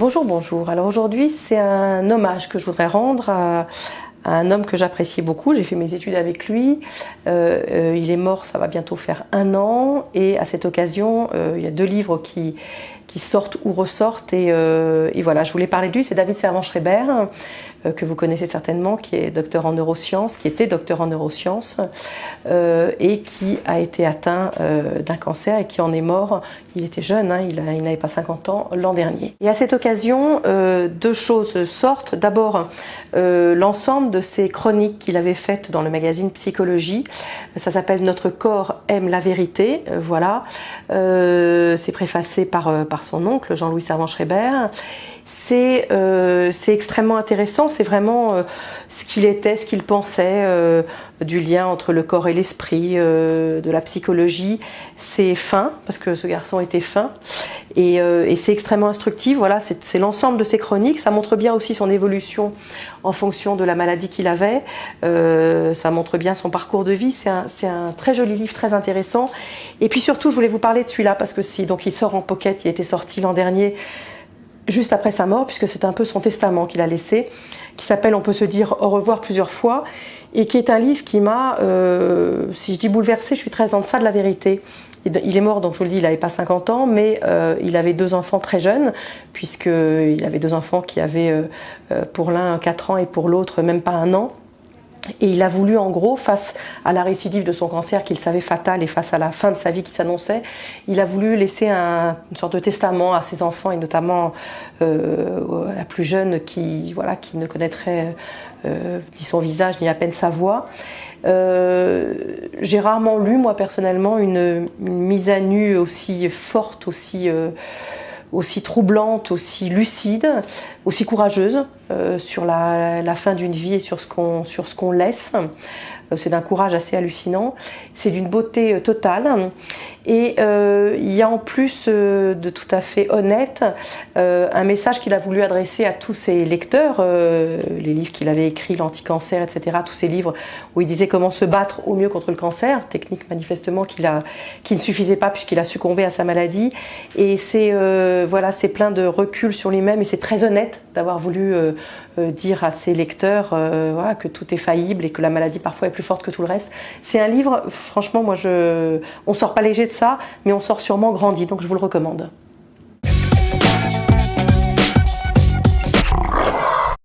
Bonjour, bonjour. Alors aujourd'hui, c'est un hommage que je voudrais rendre à un homme que j'appréciais beaucoup. J'ai fait mes études avec lui. Il est mort, ça va bientôt faire 1 an. Et à cette occasion, il y a 2 livres qui sortent ou ressortent. Et voilà, je voulais parler de lui. C'est David Servan-Schreiber, que vous connaissez certainement, qui est docteur en neurosciences, qui était docteur en neurosciences, et qui a été atteint d'un cancer et qui en est mort. Il était jeune, hein, il n'avait pas 50 ans l'an dernier. Et à cette occasion, 2 choses sortent. D'abord, l'ensemble de ces chroniques qu'il avait faites dans le magazine Psychologie. Ça s'appelle Notre corps aime la vérité. Voilà. C'est préfacé par son oncle, Jean-Louis Servan-Schreiber. C'est extrêmement intéressant, c'est vraiment ce qu'il était, ce qu'il pensait du lien entre le corps et l'esprit, de la psychologie. C'est fin, parce que ce garçon était fin, et c'est extrêmement instructif. Voilà, c'est l'ensemble de ses chroniques. Ça montre bien aussi son évolution en fonction de la maladie qu'il avait. Ça montre bien son parcours de vie. C'est un très joli livre, très intéressant. Et puis surtout, je voulais vous parler de celui-là, parce que donc il sort en pocket, il était sorti l'an dernier, juste après sa mort, puisque c'est un peu son testament qu'il a laissé, qui s'appelle « On peut se dire au revoir plusieurs fois », et qui est un livre qui m'a, si je dis bouleversée, je suis très en deçà de la vérité. Il est mort, donc je vous le dis, il n'avait pas 50 ans, mais il avait 2 enfants très jeunes, puisqu'il avait 2 enfants qui avaient, pour l'un 4 ans et pour l'autre même pas 1 an. Et il a voulu, en gros, face à la récidive de son cancer qu'il savait fatal et face à la fin de sa vie qui s'annonçait, il a voulu laisser une sorte de testament à ses enfants, et notamment la plus jeune qui ne connaîtrait ni son visage ni à peine sa voix. J'ai rarement lu, moi personnellement, une mise à nu aussi forte, aussi troublante, aussi lucide, aussi courageuse sur la fin d'une vie et sur ce qu'on laisse. C'est d'un courage assez hallucinant, c'est d'une beauté totale. Et il y a en plus de tout à fait honnête un message qu'il a voulu adresser à tous ses lecteurs, les livres qu'il avait écrits, l'anti-cancer, etc., tous ces livres où il disait comment se battre au mieux contre le cancer, technique manifestement qui ne suffisait pas puisqu'il a succombé à sa maladie. Et c'est plein de recul sur lui-même, et c'est très honnête d'avoir voulu dire à ses lecteurs que tout est faillible et que la maladie parfois est plus forte que tout le reste. C'est un livre, franchement, on sort pas léger de ça, mais on sort sûrement grandi, donc je vous le recommande.